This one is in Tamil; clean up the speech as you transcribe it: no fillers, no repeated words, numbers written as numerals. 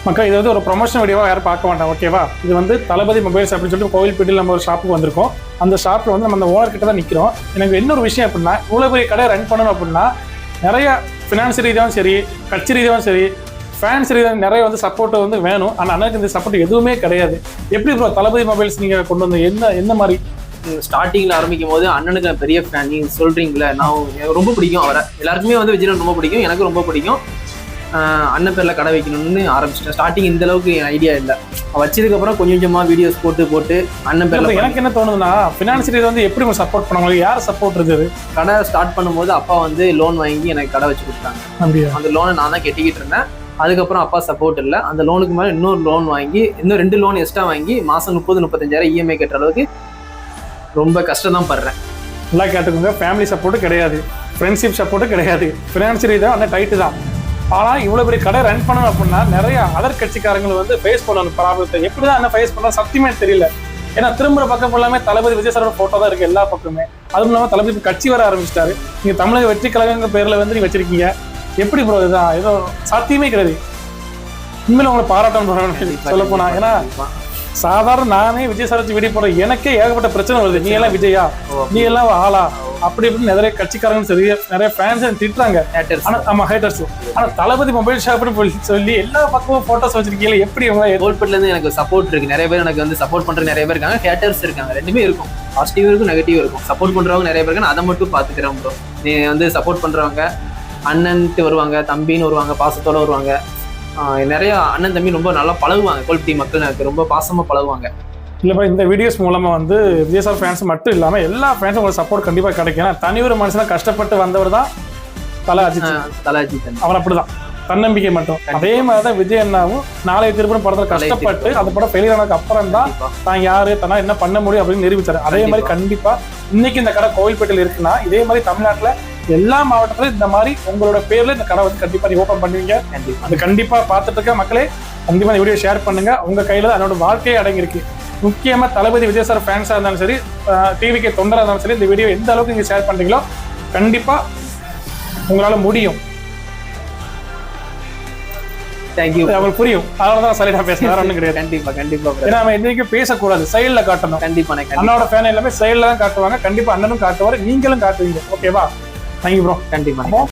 மக்கள் இது வந்து ஒரு ப்ரொமோஷன் வீடியோவாக யாரும் பார்க்க வேண்டாம், ஓகேவா? இது வந்து தளபதி மொபைல்ஸ் அப்படின்னு சொல்லிட்டு கோவில்பேட்டில் நம்ம ஒரு ஷாப்புக்கு வந்திருக்கோம். அந்த ஷாப்பில் வந்து நம்ம அந்த ஓனர் கிட்ட தான் நிற்கிறோம். எனக்கு இன்னொரு விஷயம் அப்படின்னா, இவ்வளோ பெரிய கடை ரன் பண்ணணும் அப்படின்னா நிறைய ஃபினான்ஸ் ரீதியாகவும் சரி, கட்சி ரீதியாகவும் சரி, ஃபேன்ஸ் ரீதியாக நிறைய வந்து சப்போர்ட் வந்து வேணும். ஆனால் அண்ணனுக்கு இந்த சப்போர்ட் எதுவுமே கிடையாது. எப்படி ப்ரோ தளபதி மொபைல்ஸ் நீங்கள் கொண்டு வந்து என்ன மாதிரி? ஸ்டார்டிங்ல ஆரம்பிக்கும் போது அண்ணனுக்கு பெரிய ஃபேன். நீங்க சொல்றீங்களே, நான் எனக்கு ரொம்ப பிடிக்கும் அவரை. எல்லாருக்குமே வந்து விஜயன் ரொம்ப பிடிக்கும், எனக்கு ரொம்ப பிடிக்கும். அண்ணன் பேர்ல கடை வைக்கணும்னு ஆரம்பிச்சிட்டேன். ஸ்டார்டிங் இந்த அளவுக்கு ஐடியா இல்லை. வச்சதுக்கு அப்புறம் கொஞ்சம் கொஞ்சமா வீடியோஸ் போட்டு அண்ணன் பேர்ல. எனக்கு என்ன தோணுதுன்னா, ஃபினான்ஸ் ரீதியாக வந்து எப்படி சப்போர்ட் பண்ணுவாங்க, யார் சப்போர்ட் இருக்குது? கடை ஸ்டார்ட் பண்ணும்போது அப்பா வந்து லோன் வாங்கி எனக்கு கடை வச்சு கொடுத்தாங்க. அப்படியா? அந்த லோனை நான் தான் கட்டிக்கிட்டு இருந்தேன். அதுக்கப்புறம் அப்பா சப்போர்ட் இல்லை. அந்த லோனுக்கு மேலே இன்னொரு லோன் வாங்கி இன்னும் 2 லோன் எக்ஸ்ட்ரா வாங்கி மாதம் 30-35,000 இஎம்ஐ கட்டுற அளவுக்கு ரொம்ப கஷ்டம் தான் படுறேன். நல்லா கேட்டுக்கோங்க, ஃபேமிலி சப்போர்ட்டும் கிடையாது, ஃப்ரெண்ட்ஷிப் சப்போர்ட்டும் கிடையாது, ஃபினான்ஸ் ரீதியாக அந்த டைட்டு தான். ஆனால் இவ்வளோ பெரிய கடை ரன் பண்ணணும் அப்படின்னா நிறைய அதர் கட்சிக்காரங்களை வந்து ஃபேஸ் பண்ணணும் ப்ராப்ளத்தை. எப்படி தான் என்ன ஃபேஸ் பண்ணால் சத்தியமே தெரியல. ஏன்னா திரும்புற பக்கம் எல்லாமே தளபதி விஜய் சாரோட ஃபோட்டோ தான் இருக்குது எல்லா பக்கமே. அதுவும் இல்லாமல் தளபதி கட்சி வர ஆரம்பிச்சிட்டாரு. நீங்கள் தமிழக வெற்றி கழகங்கிற பேரில் வந்து நீங்கள் வச்சிருக்கீங்க. எப்படி ப்ரோ இதுதான்? ஏதோ சாத்தியமே கிடையாது. உண்மையில உங்களை பாராட்டணும் சொல்ல போனா. ஏன்னா சாதாரண நானே விஜய் சார் வச்சு வீடியோ போடுற எனக்கே ஏகப்பட்ட பிரச்சனை வருது. நீ எல்லாம் விஜயா, நீ எல்லாம் ஆளா, அப்படி இப்படின்னு நிறைய கட்சிக்காரங்க சரி, நிறைய ஃபேன்ஸ் திட்டுறாங்க. ஆமா, ஹேட்டர்ஸ். ஆனா தளபதி மொபைல் ஷாப்னு சொல்லி எல்லா பக்கமும் போட்டோஸ் வச்சிருக்கீங்க. எப்படி கோல்பேட்ல இருந்து எனக்கு சப்போர்ட் இருக்கு. நிறைய பேர் எனக்கு வந்து சப்போர்ட் பண்ற நிறைய பேர் இருக்காங்க, ஹேட்டர்ஸ் இருக்காங்க. ரெண்டுமே இருக்கும், பாசிட்டிவ் இருக்கும், நெகட்டிவ் இருக்கும். சப்போர்ட் பண்றவங்க நிறைய பேர் இருக்காங்க, அதை மட்டும் பாத்துக்கிறேன் ப்ரோ. நீ வந்து சப்போர்ட் பண்றவங்க அண்ணன்ட்டு வருவாங்க, தம்பின்னு வருவாங்க, பாசத்தோட வருவாங்க. நிறைய அண்ணன் தம்பி ரொம்ப நல்லா பழகுவாங்க. கோல்பட்டி மக்கள் எனக்கு ரொம்ப பாசமா பழகுவாங்க. இல்லைப்பா, இந்த வீடியோஸ் மூலமா வந்து விஜய் சார் ஃபேன்ஸ் மட்டும் இல்லாமல் எல்லா ஃபேன்ஸும் உங்களுக்கு சப்போர்ட் கண்டிப்பாக கிடைக்கும். ஏன்னா தனி ஒரு மனுஷனா கஷ்டப்பட்டு வந்தவர் தான் தல அஜித். அவர் அப்படிதான் தன்னம்பிக்கை மட்டும். அதே மாதிரி தான் விஜய் அண்ணாவும் நாளைய திருப்பூர் படத்தில் கஷ்டப்பட்டு அந்த படம் ஃபெயிலியர் ஆனதுக்கு அப்புறம் தான் தான் யாரு தன்னா என்ன பண்ண முடியும் அப்படின்னு நிரூபிச்சாரு. அதே மாதிரி கண்டிப்பா இன்னைக்கு இந்த கடை கோவில்பேட்டையில் இருக்குன்னா இதே மாதிரி தமிழ்நாட்டில் எல்லா மாவட்டத்திலும் இந்த மாதிரி உங்களோட பேர்ல இந்த கடை வந்து கண்டிப்பா நீ ஓப்பன் பண்ணுவீங்க. அது கண்டிப்பா பார்த்துட்டு இருக்க மக்களே கண்டிப்பா இந்த வீடியோ ஷேர் பண்ணுங்க. உங்க கையில அதனோட வாழ்க்கையே அடங்கியிருக்கு. முக்கியமா தளபதி விஜய் சார் ஃபேன்ஸா இருந்தாலும் சரி, டிவிக்கு தொண்டரா இருந்தாலும் சரி, இந்த வீடியோ எந்த அளவுக்கு நீங்க ஷேர் பண்றீங்களோ கண்டிப்பா உங்களால முடியும். தேங்க்யூ. அவங்களுக்கு புரியும், அதனாலதான் சைலண்டா பேசுறேன், வேற ஒன்றும் கிடையாது. கண்டிப்பா கண்டிப்பா. ஏன்னா நம்ம எதுக்கும் பேசக்கூடாது, சைட்ல காட்டணும். கண்டிப்பா அண்ணனோட ஃபேன் எல்லாமே சைட்ல தான் காட்டுவாங்க. கண்டிப்பா அண்ணனும் காட்டுவாரு, நீங்களும் காட்டுவீங்க. ஓகேவா? Thank you bro. கண்டிப்பா.